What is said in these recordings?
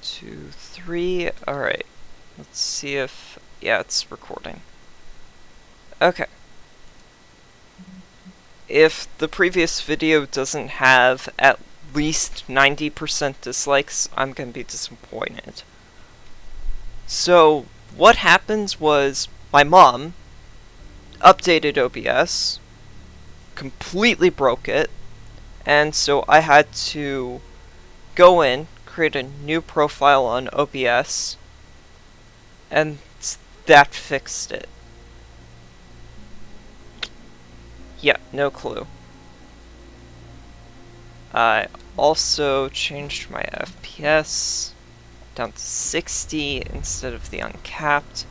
2, 3. Alright. Let's see if... yeah, it's recording. Okay. If the previous video doesn't have at least 90% dislikes, I'm gonna be disappointed. So, what happens was, my mom updated OBS, completely broke it, and so I had to go in, create a new profile on OBS, and that fixed it. Yeah, no clue. I also changed my FPS down to 60 instead of the uncapped,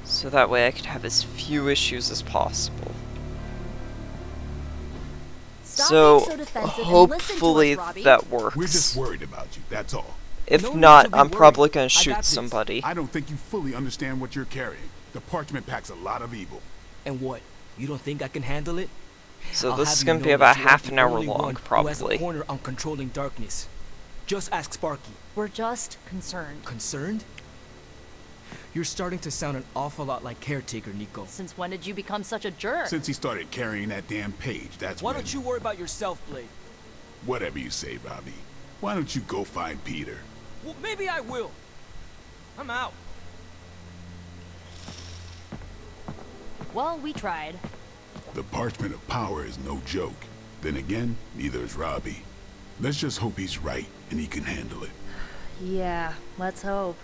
so that way I could have as few issues as possible. So, hopefully that works. We're just worried about you, that's all. If not, I'm probably gonna shoot somebody. I don't think you fully understand what you're carrying. The parchment packs a lot of evil. And what? You don't think I can handle it? So this is gonna be about half an hour long, probably. Who has a corner on controlling darkness. Just ask Sparky. We're just concerned. Concerned? You're starting to sound an awful lot like Caretaker, Nico. Since when did you become such a jerk? Since he started carrying that damn page, that's Why don't you worry about yourself, Blade? Whatever you say, Robbie. Why don't you go find Peter? Well, maybe I will. I'm out. Well, we tried. The parchment of power is no joke. Then again, neither is Robbie. Let's just hope he's right and he can handle it. Yeah, let's hope.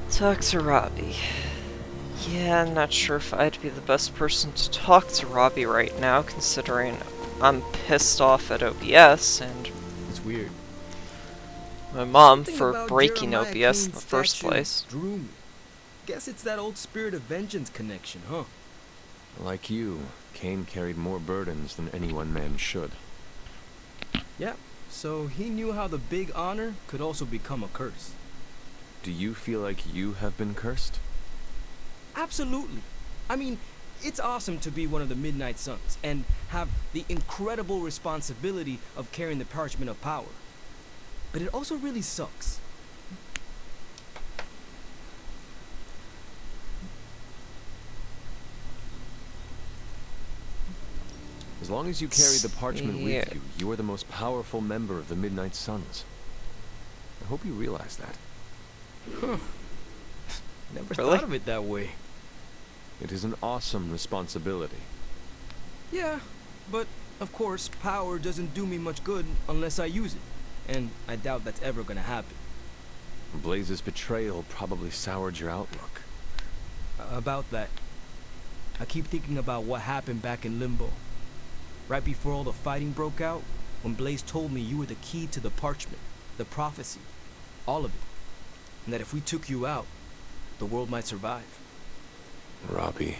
Talk to Robbie. Yeah, I'm not sure if I'd be the best person to talk to Robbie right now, considering I'm pissed off at OBS and It's weird. my mom Something for about breaking Jeremiah OBS in Kane's the first statue place. Drew me. Guess it's that old spirit of vengeance connection, huh? Like you, Kane carried more burdens than any one man should. Yeah, so he knew how the big honor could also become a curse. Do you feel like you have been cursed? Absolutely. I mean, it's awesome to be one of the Midnight Suns and have the incredible responsibility of carrying the parchment of power. But it also really sucks. As long as you carry the parchment with you, you are the most powerful member of the Midnight Suns. I hope you realize that. Huh. Never Really? thought of it that way. It is an awesome responsibility. Yeah, but of course, power doesn't do me much good unless I use it. And I doubt that's ever gonna happen. Blaze's betrayal probably soured your outlook. About that, I keep thinking about what happened back in Limbo. Right before all the fighting broke out, when Blaze told me you were the key to the parchment, the prophecy, all of it. And that if we took you out, the world might survive. Robbie.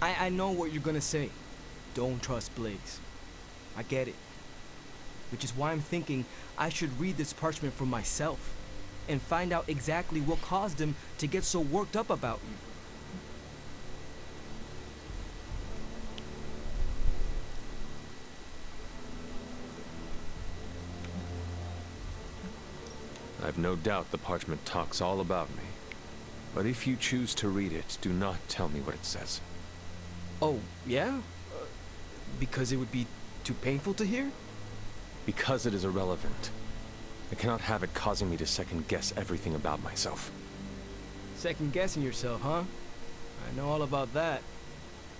I know what you're gonna say. Don't trust Blaze. I get it. Which is why I'm thinking I should read this parchment for myself and find out exactly what caused him to get so worked up about you. I've no doubt the parchment talks all about me. But if you choose to read it, do not tell me what it says. Oh, yeah? Because it would be too painful to hear? Because it is irrelevant. I cannot have it causing me to second-guess everything about myself. Second-guessing yourself, huh? I know all about that.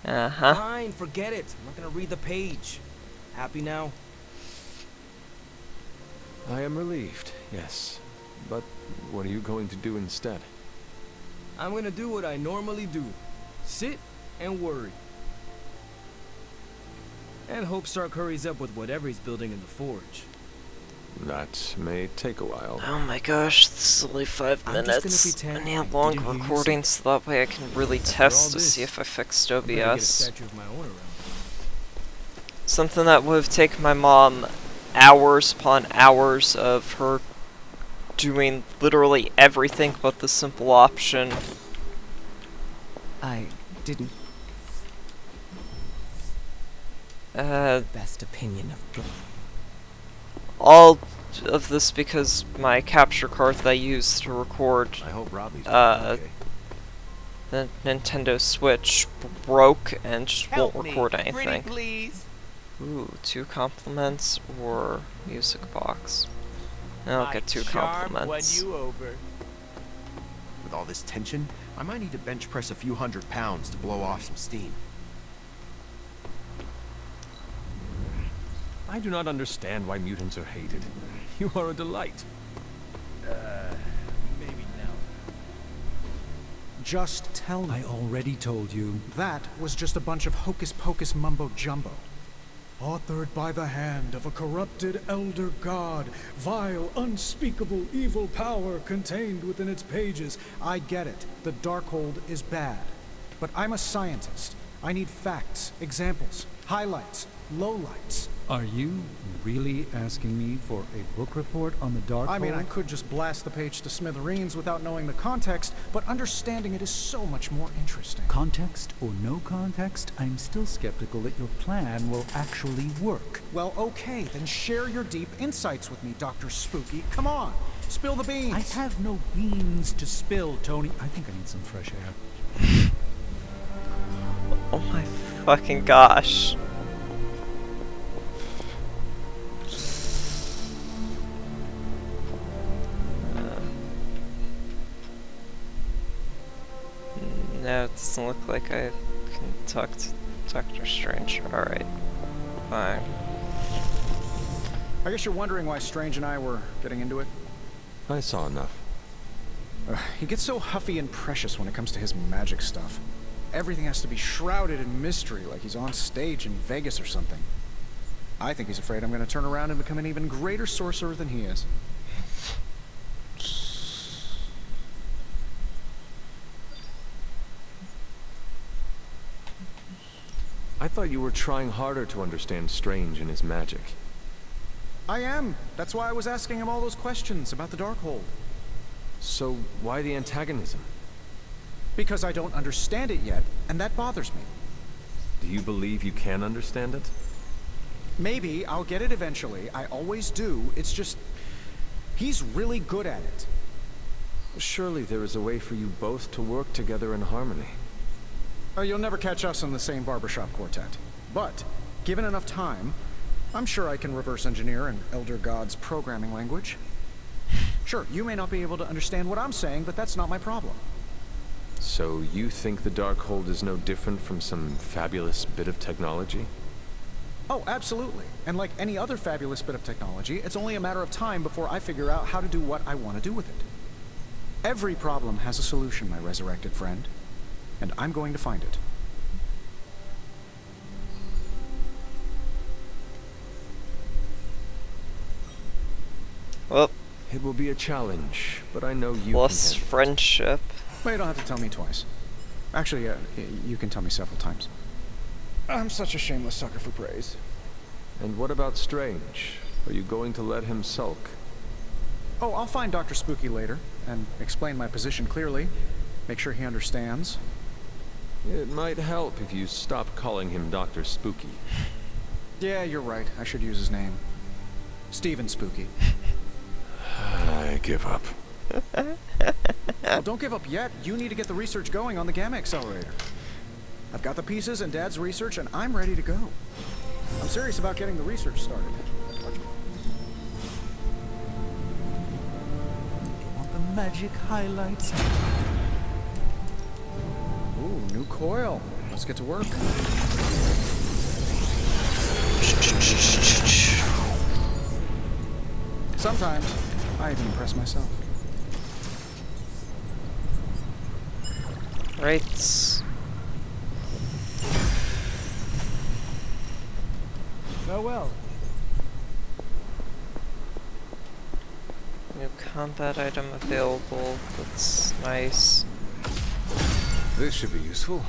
Uh-huh. Fine, forget it. I'm not gonna read the page. Happy now? I am relieved, yes. But what are you going to do instead? I'm gonna do what I normally do. Sit and worry. And hope Stark hurries up with whatever he's building in the forge. That may take a while. Oh my gosh, this is only 5 I'm just minutes. gonna I pretend need I a long didn't hear you recording say- so that way I can really After test all to see this, if I fixed I better get a OBS. statue of my own around. Something that would have taken my mom hours upon hours of her doing literally everything but the simple option. I didn't best opinion of Blade. all of this because my capture card that I used to record I hope Robbie's okay. okay. the Nintendo Switch broke and just Help won't me. record Pretty anything. please. Ooh, 2 compliments or music box. I'll My get 2 charm compliments. won you over. With all this tension, I might need to bench press a few 100 pounds to blow off some steam. I do not understand why mutants are hated. You are a delight. Maybe now. Just tell me. I already told you. That was just a bunch of hocus-pocus mumbo-jumbo. Authored by the hand of a corrupted elder god, vile, unspeakable evil power contained within its pages. I get it. The Darkhold is bad. But I'm a scientist. I need facts, examples, highlights, lowlights. Are you really asking me for a book report on the Darkhold? I mean, I could just blast the page to smithereens without knowing the context, but understanding it is so much more interesting. Context or no context, I'm still skeptical that your plan will actually work. Well, okay, then share your deep insights with me, Dr. Spooky. Come on, spill the beans. I have no beans to spill, Tony. I think I need some fresh air. Oh my fucking gosh. No, it doesn't look like I can talk to Doctor Strange. Alright. Fine. I guess you're wondering why Strange and I were getting into it. I saw enough. He gets so huffy and precious when it comes to his magic stuff. Everything has to be shrouded in mystery, like he's on stage in Vegas or something. I think he's afraid I'm going to turn around and become an even greater sorcerer than he is. I thought you were trying harder to understand Strange and his magic. I am. That's why I was asking him all those questions about the Darkhold. So why the antagonism? Because I don't understand it yet, and that bothers me. Do you believe you can understand it? Maybe I'll get it eventually. I always do. It's just... he's really good at it. Surely there is a way for you both to work together in harmony. Oh, you'll never catch us in the same barbershop quartet. But, given enough time, I'm sure I can reverse engineer an Elder God's programming language. Sure, you may not be able to understand what I'm saying, but that's not my problem. So you think the Darkhold is no different from some fabulous bit of technology? Oh, absolutely. And like any other fabulous bit of technology, it's only a matter of time before I figure out how to do what I want to do with it. Every problem has a solution, my resurrected friend. And I'm going to find it. Well, It will be a challenge, but I know you plus can handle it. friendship. Well, you don't have to tell me twice. Actually, you can tell me several times. I'm such a shameless sucker for praise. And what about Strange? Are you going to let him sulk? Oh, I'll find Dr. Spooky later, and explain my position clearly. Make sure he understands. It might help if you stop calling him Dr. Spooky. Yeah, you're right. I should use his name. Steven Spooky. I give up. Well, don't give up yet. You need to get the research going on the Gamma Accelerator. I've got the pieces and Dad's research, and I'm ready to go. I'm serious about getting the research started. You want the magic highlights? Ooh, new coil. Let's get to work. Sometimes, I even impress myself. Right. Farewell. New combat item available. That's nice. This should be useful.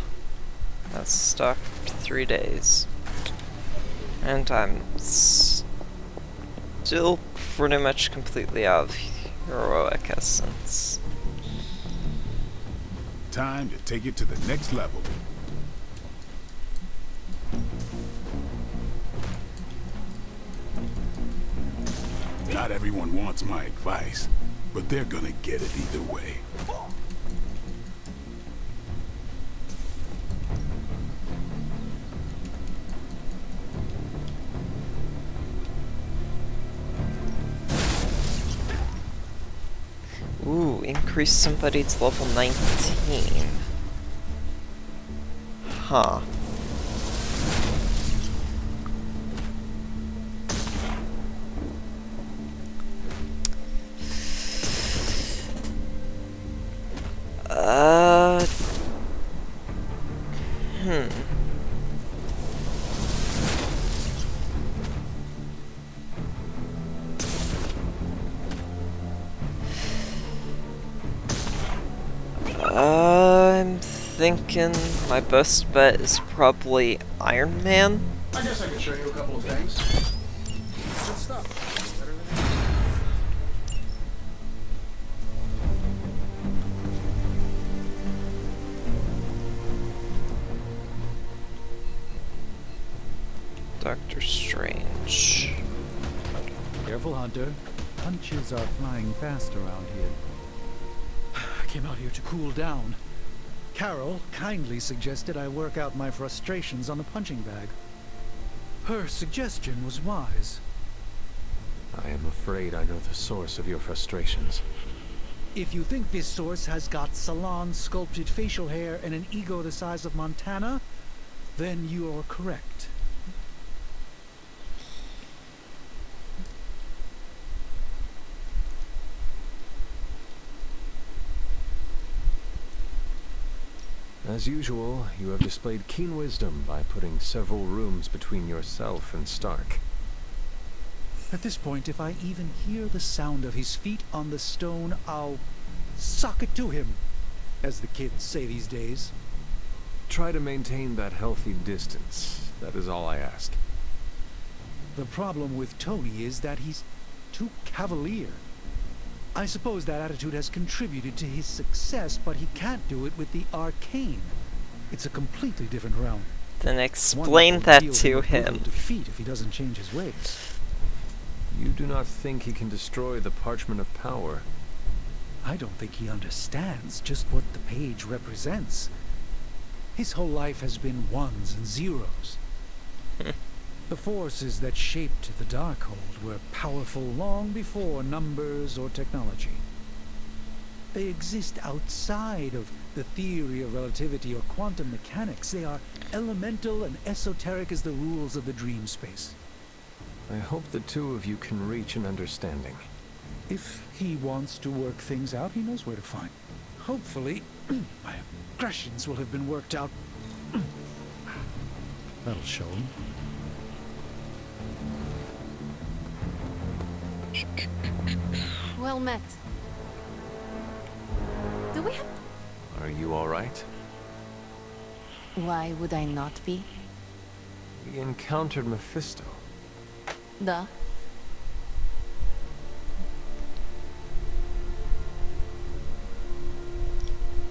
That's stock for 3 days. And I'm still pretty much completely out of heroic essence. Time to take it to the next level. Not everyone wants my advice, but they're gonna get it either way. Ooh, increase somebody to level 19. Huh. I'm thinking my best bet is probably Iron Man. I guess I could show you a couple of things. Good stuff. Better than Doctor Strange. Careful, Hunter. Punches are flying fast around here. I came out here to cool down. Carol kindly suggested I work out my frustrations on the punching bag. Her suggestion was wise. I am afraid I know the source of your frustrations. If you think this source has got salon-sculpted facial hair and an ego the size of Montana, then you are correct. As usual, you have displayed keen wisdom by putting several rooms between yourself and Stark. At this point, if I even hear the sound of his feet on the stone, I'll sock it to him, as the kids say these days. Try to maintain that healthy distance. That is all I ask. The problem with Tony is that he's too cavalier. I suppose that attitude has contributed to his success, but he can't do it with the arcane. It's a completely different realm. Then explain that to him. Defeat if he doesn't change his ways. You do not think he can destroy the Parchment of Power? I don't think he understands just what the page represents. His whole life has been ones and zeros. The forces that shaped the Darkhold were powerful long before numbers or technology. They exist outside of the theory of relativity or quantum mechanics. They are elemental and esoteric as the rules of the dream space. I hope the two of you can reach an understanding. If he wants to work things out, he knows where to find. Hopefully, my aggressions will have been worked out. That'll show him. Well met. Do we have... Are you all right? Why would I not be? We encountered Mephisto. Duh.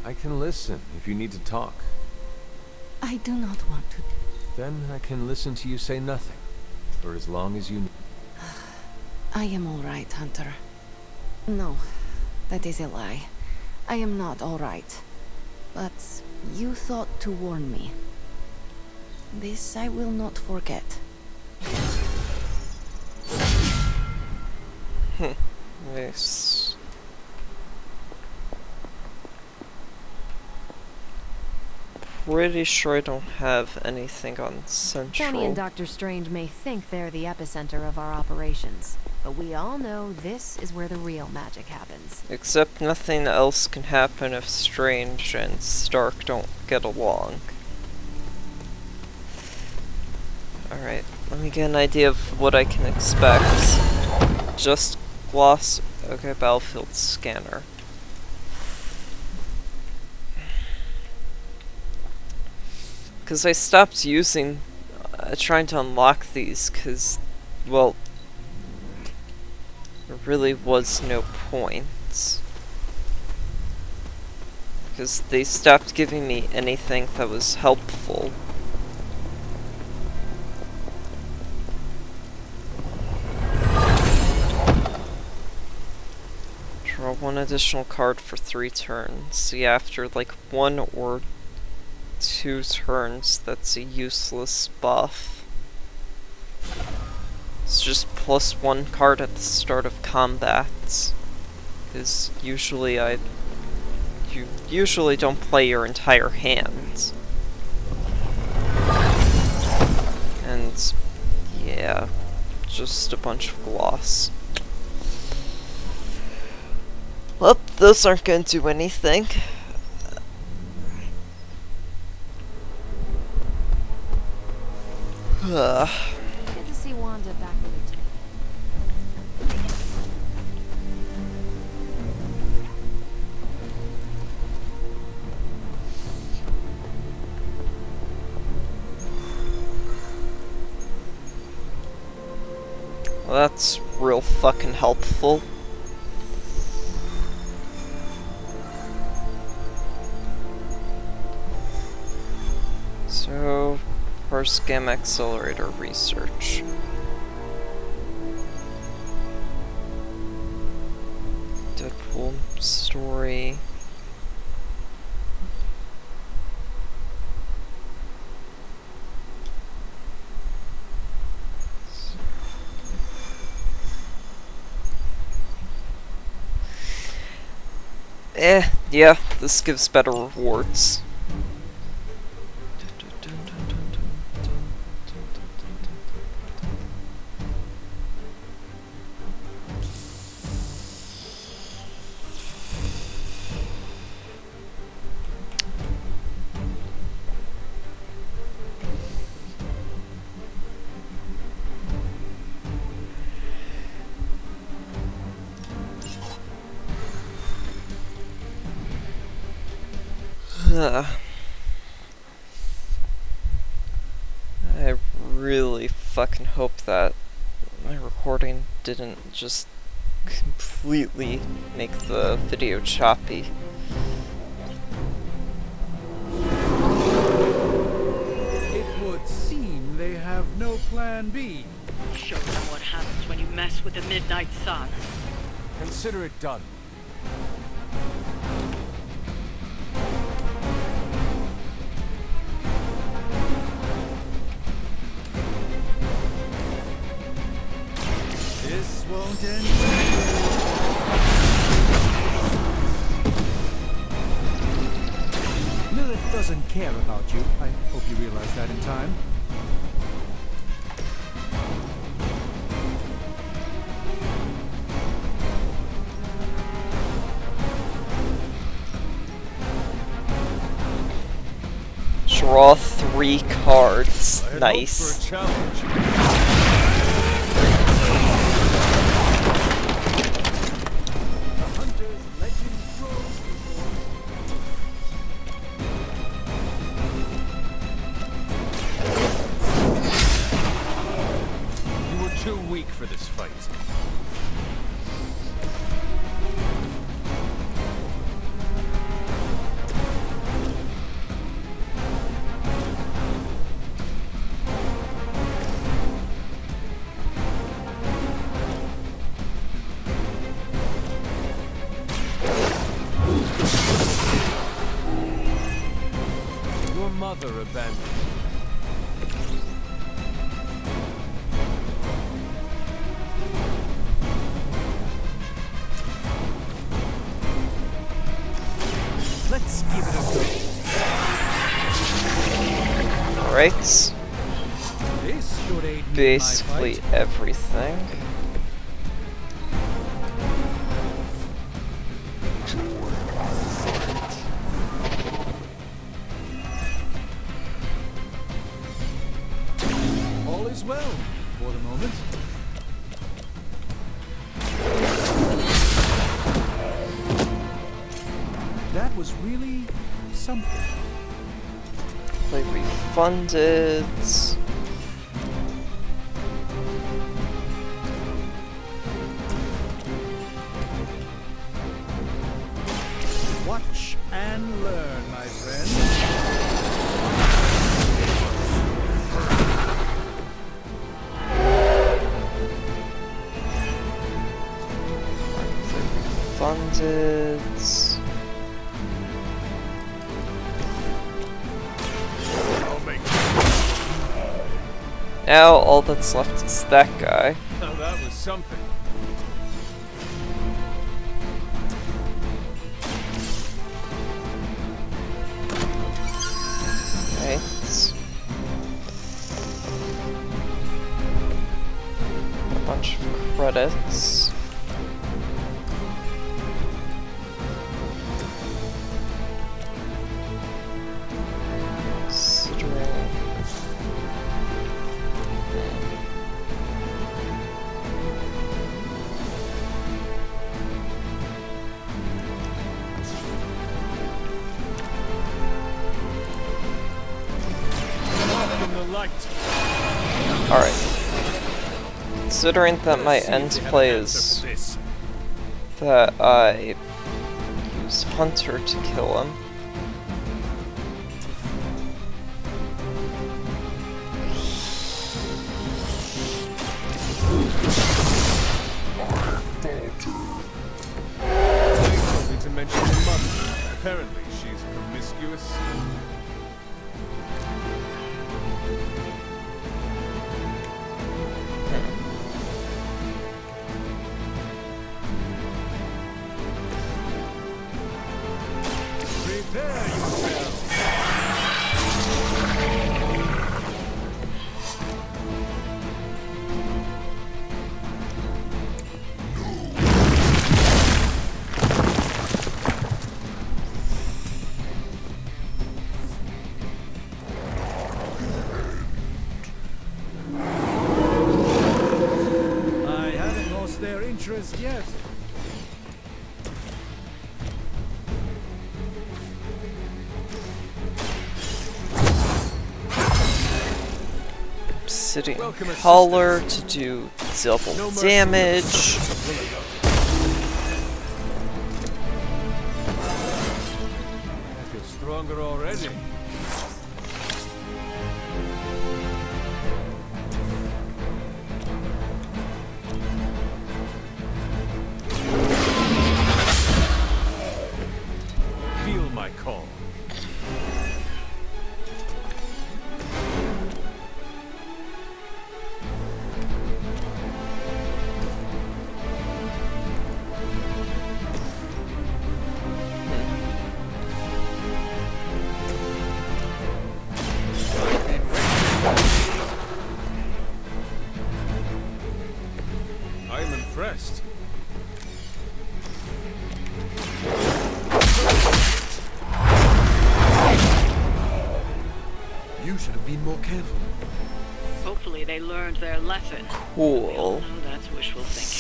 I can listen if you need to talk. I do not want to. Then I can listen to you say nothing, for as long as you... I am all right, Hunter. No, that is a lie. I am not all right. But you thought to warn me. This I will not forget. Nice. Pretty sure I don't have anything on Central. Tony and Dr. Strange may think they're the epicenter of our operations, but we all know this is where the real magic happens. Except nothing else can happen if Strange and Stark don't get along. Alright, let me get an idea of what I can expect. Just gloss... Okay, battlefield scanner. Because I stopped using... trying to unlock these, because... well... there really was no point. Because they stopped giving me anything that was helpful. one additional card for 3 turns. See, after like 1 or 2 turns, that's a useless buff. It's just +1 card at the start of combats. Because usually you usually don't play your entire hand. And yeah, just a bunch of gloss. Well, those aren't going to do anything. Good to see Wanda back with her team. Well, that's real fucking helpful. So, parse gamma accelerator research. Deadpool story. Yeah, this gives better rewards. I really fucking hope that my recording didn't just completely make the video choppy. It would seem they have no plan B. Show them what happens when you mess with the Midnight Sun. Consider it done. This won't end. Lilith doesn't care about you. I hope you realize that in time. Draw 3 cards. Nice. Too weak for this fight. Your mother abandoned you. Let's give it a go. Alright. This should aid me in my Basically fight. everything. All is well for the moment. That was really something. Play refunded. Watch and learn, my friend. Undeads. Now all that's left is that guy. Now that was something. Right. A bunch of credits. Alright. Considering that my end play is that I use Hunter to kill him. Something to mention your mother. Apparently she's promiscuous. I haven't lost their interest yet. Obsidian collar to do double damage. I feel stronger already. Feel my call. I am impressed. You should have been more careful. Hopefully they learned their lesson. Cool. We all know that's wishful thinking.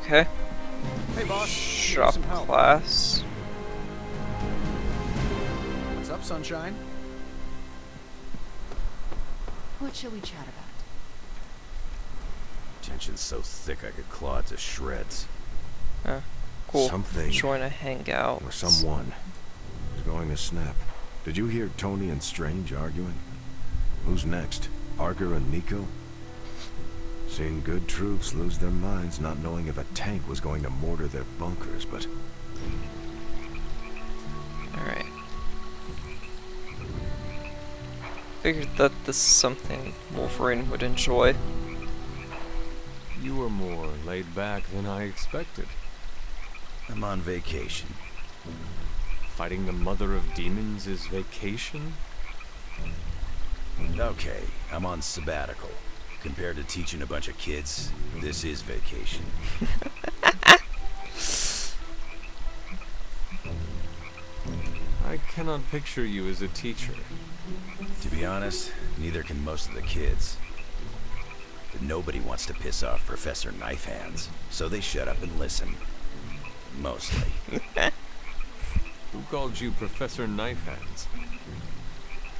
Okay. Hey, boss. Shop Some help. class. What's up, sunshine? What shall we chat about? Tension's so thick I could claw it to shreds. Cool. Something Join a hangout. or someone is going to snap. Did you hear Tony and Strange arguing? Who's next? Parker and Nico? Seen good troops lose their minds not knowing if a tank was going to mortar their bunkers, but... Alright. Figured that this is something Wolverine would enjoy. You were more laid back than I expected. I'm on vacation. Fighting the mother of demons is vacation? Okay, I'm on sabbatical. Compared to teaching a bunch of kids, this is vacation. I I cannot picture you as a teacher. To be honest, neither can most of the kids. But nobody wants to piss off Professor Knife Hands, so they shut up and listen. Mostly. Who called you Professor Knife Hands?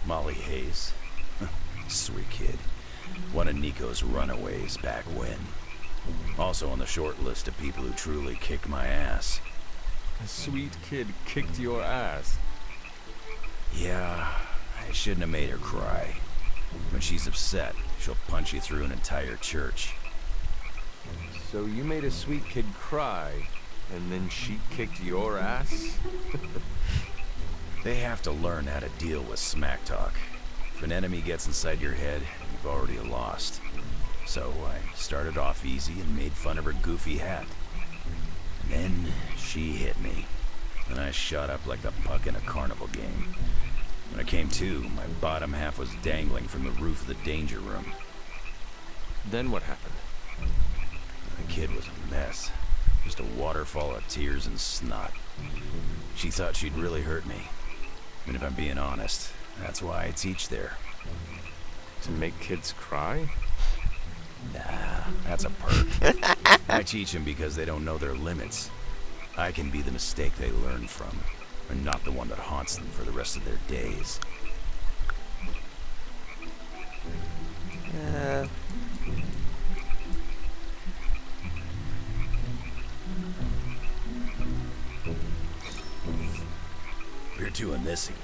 Molly Hayes. Sweet kid. One of Nico's runaways back when. Also on the short list of people who truly kicked my ass. A sweet kid kicked your ass. Yeah, I shouldn't have made her cry. When she's upset, she'll punch you through an entire church. So you made a sweet kid cry, and then she kicked your ass? They have to learn how to deal with smack talk. If an enemy gets inside your head, you've already lost. So I started off easy and made fun of her goofy hat. And then she hit me, and I shot up like the puck in a carnival game. When I came to, my bottom half was dangling from the roof of the danger room. Then what happened? The kid was a mess. Just a waterfall of tears and snot. She thought she'd really hurt me. And if I'm being honest, that's why I teach there. To make kids cry? Nah, that's a perk. I teach them because they don't know their limits. I can be the mistake they learn from, and not the one that haunts them for the rest of their days. We're doing this again.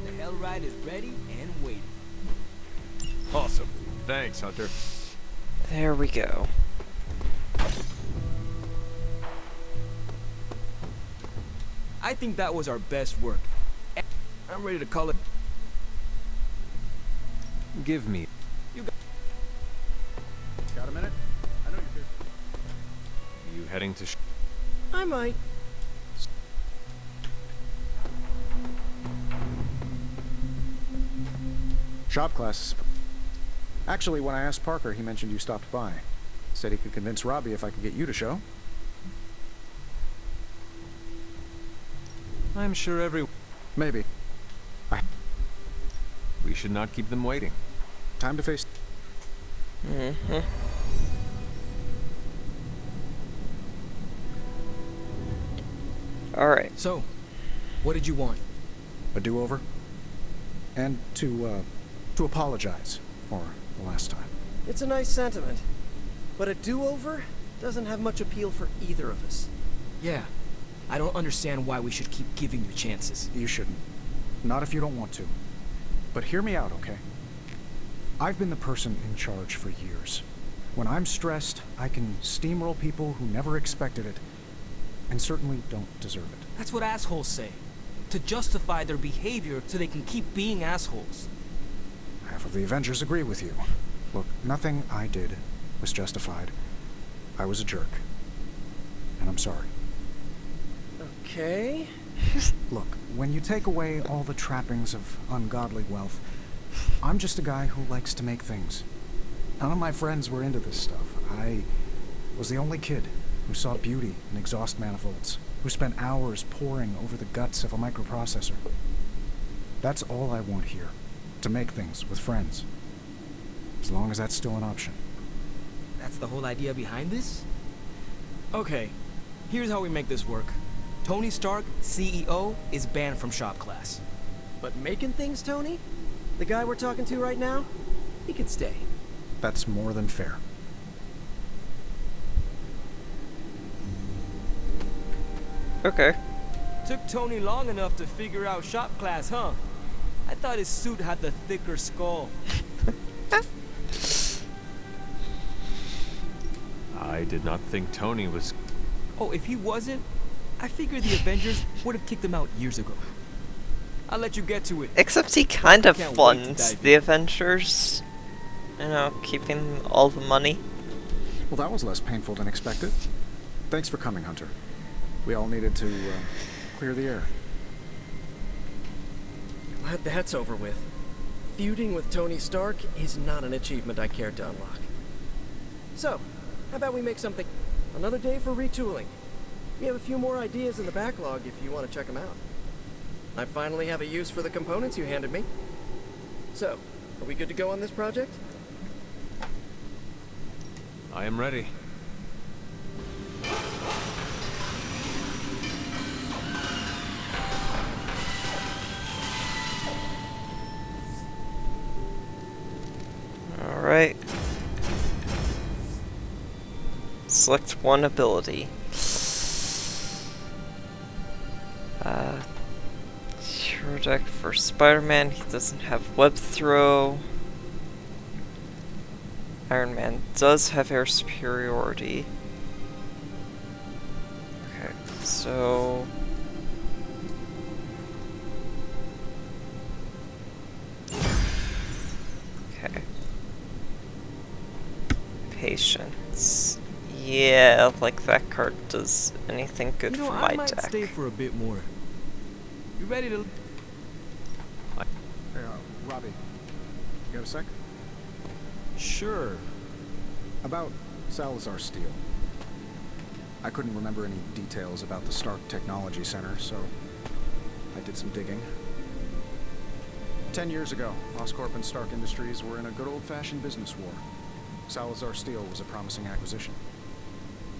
The Hell Ride is ready and waiting. Awesome. Thanks, Hunter. There we go. I think that was our best work. I'm ready to call it. Give me. Got a minute? I know you're here. You heading to I might. Shop classes. Actually, when I asked Parker, he mentioned you stopped by. Said he could convince Robbie if I could get you to show. I'm sure Maybe. We should not keep them waiting. Time to face... Mm-hmm. Alright. So, what did you want? A do-over? And to apologize for the last time. It's a nice sentiment. But a do-over doesn't have much appeal for either of us. Yeah. I don't understand why we should keep giving you chances. You shouldn't. Not if you don't want to. But hear me out, okay? I've been the person in charge for years. When I'm stressed, I can steamroll people who never expected it, and certainly don't deserve it. That's what assholes say. To justify their behavior so they can keep being assholes. Half of the Avengers agree with you. Look, nothing I did was justified. I was a jerk. And I'm sorry. Okay. Look, when you take away all the trappings of ungodly wealth, I'm just a guy who likes to make things. None of my friends were into this stuff. I was the only kid who saw beauty in exhaust manifolds, who spent hours poring over the guts of a microprocessor. That's all I want here, to make things with friends. As long as that's still an option. That's the whole idea behind this? Okay, here's how we make this work. Tony Stark, CEO, is banned from shop class. But making things, Tony? The guy we're talking to right now? He can stay. That's more than fair. Okay. Took Tony long enough to figure out shop class, huh? I thought his suit had the thicker skull. I did not think Tony was... Oh, if he wasn't, I figured the Avengers would have kicked him out years ago. I'll let you get to it. Except he kind of Can't wait to funds dive the in. Avengers. You know, keeping all the money. Well, that was less painful than expected. Thanks for coming, Hunter. We all needed to clear the air. Glad that's over with. Feuding with Tony Stark is not an achievement I care to unlock. So, how about we make something... Another day for retooling. We have a few more ideas in the backlog if you want to check them out. I finally have a use for the components you handed me. So, are we good to go on this project? I am ready. Alright. Select one ability. Hero deck for Spider-Man, he doesn't have web throw. Iron Man does have air superiority. Okay, so... Okay. Patience. Yeah, like that card does anything good for my I might deck. stay for a bit more. You ready to... Hey, Robbie, you got a sec? Sure. About Salazar Steel. I couldn't remember any details about the Stark Technology Center, so I did some digging. 10 years ago, Oscorp and Stark Industries were in a good old-fashioned business war. Salazar Steel was a promising acquisition.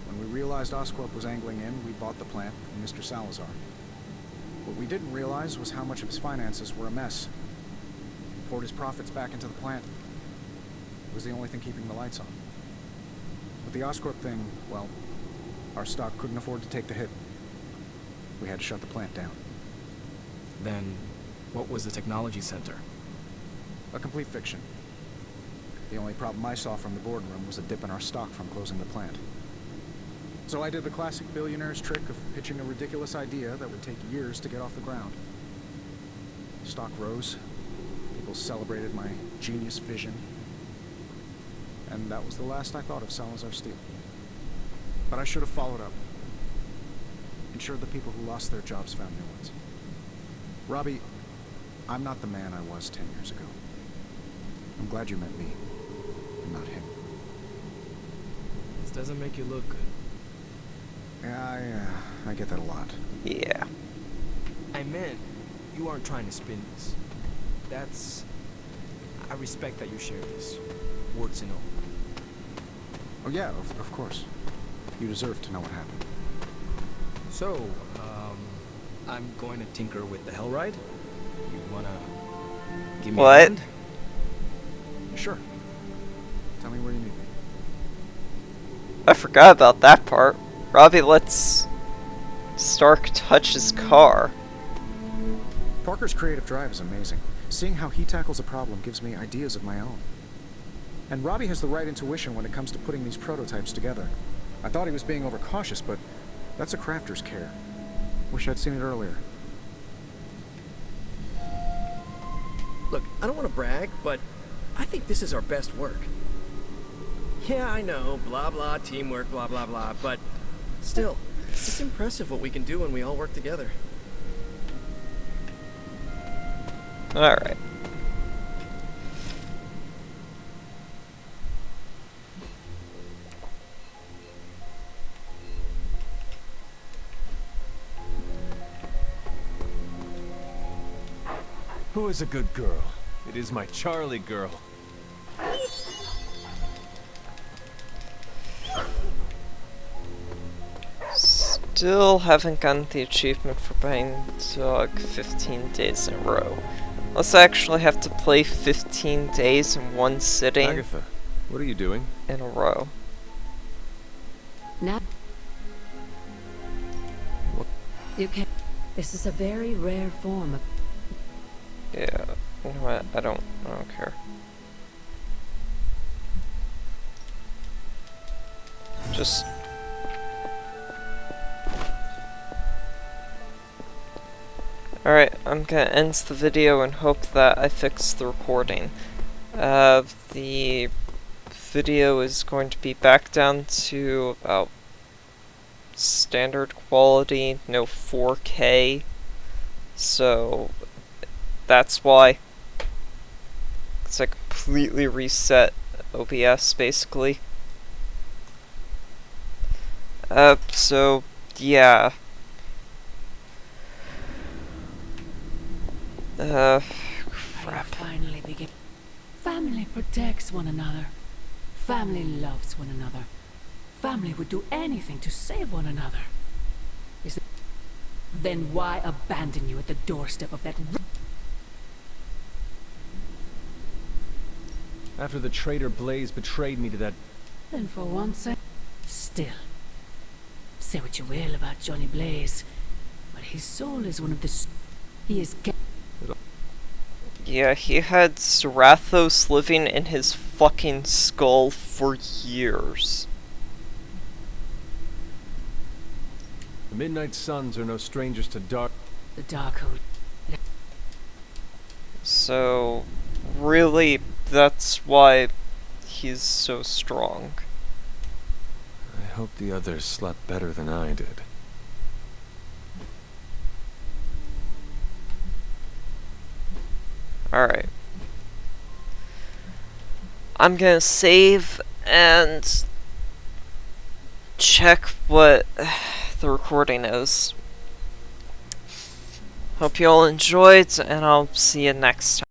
When we realized Oscorp was angling in, we bought the plant from Mr. Salazar. What we didn't realize was how much of his finances were a mess. He poured his profits back into the plant. It was the only thing keeping the lights on. With the Oscorp thing, well, our stock couldn't afford to take the hit. We had to shut the plant down. Then, what was the technology center? A complete fiction. The only problem I saw from the boardroom was a dip in our stock from closing the plant. So I did the classic billionaire's trick of pitching a ridiculous idea that would take years to get off the ground. Stock rose. People celebrated my genius vision. And that was the last I thought of Salazar Steel. But I should have followed up. Ensured the people who lost their jobs found new ones. Robbie, I'm not the man I was 10 years ago. I'm glad you met me, and not him. This doesn't make you look good. Yeah, I get that a lot. Yeah. I meant, you aren't trying to spin this. That's... I respect that you share this. Warts and all. Oh yeah, of course. You deserve to know what happened. So, I'm going to tinker with the Hell Ride? You wanna... give me a What? hand? Sure. Tell me where you need me. I forgot about that part. Robbie lets Stark touch his car. Parker's creative drive is amazing. Seeing how he tackles a problem gives me ideas of my own. And Robbie has the right intuition when it comes to putting these prototypes together. I thought he was being overcautious, but that's a crafter's care. Wish I'd seen it earlier. Look, I don't want to brag, but I think this is our best work. Yeah, I know, blah blah, teamwork, blah blah blah, but still, it's impressive what we can do when we all work together. Alright. Who is a good girl? It is my Charlie girl. Still haven't gotten the achievement for buying dog 15 days in a row. Let's actually have to play 15 days in one sitting. Agatha, what are you doing? In a row. Now, you can. This is a very rare form of. Yeah, you know what? I don't care. Just. Alright, I'm gonna end the video and hope that I fixed the recording. The video is going to be back down to about standard quality, no 4K, so that's why. It's like completely reset OBS basically. So yeah. Crap. Finally begin. Family protects one another. Family loves one another. Family would do anything to save one another. Then why abandon you at the doorstep of that... After the traitor Blaze betrayed me to that... Then for once still. Say what you will about Johnny Blaze, but his soul is one of the... He is... Yeah, he had Sarathos living in his fucking skull for years. The Midnight Suns are no strangers to dark... The Darkhold. So, really, that's why he's so strong. I hope the others slept better than I did. Alright. I'm gonna save and check what the recording is. Hope you all enjoyed, and I'll see you next time.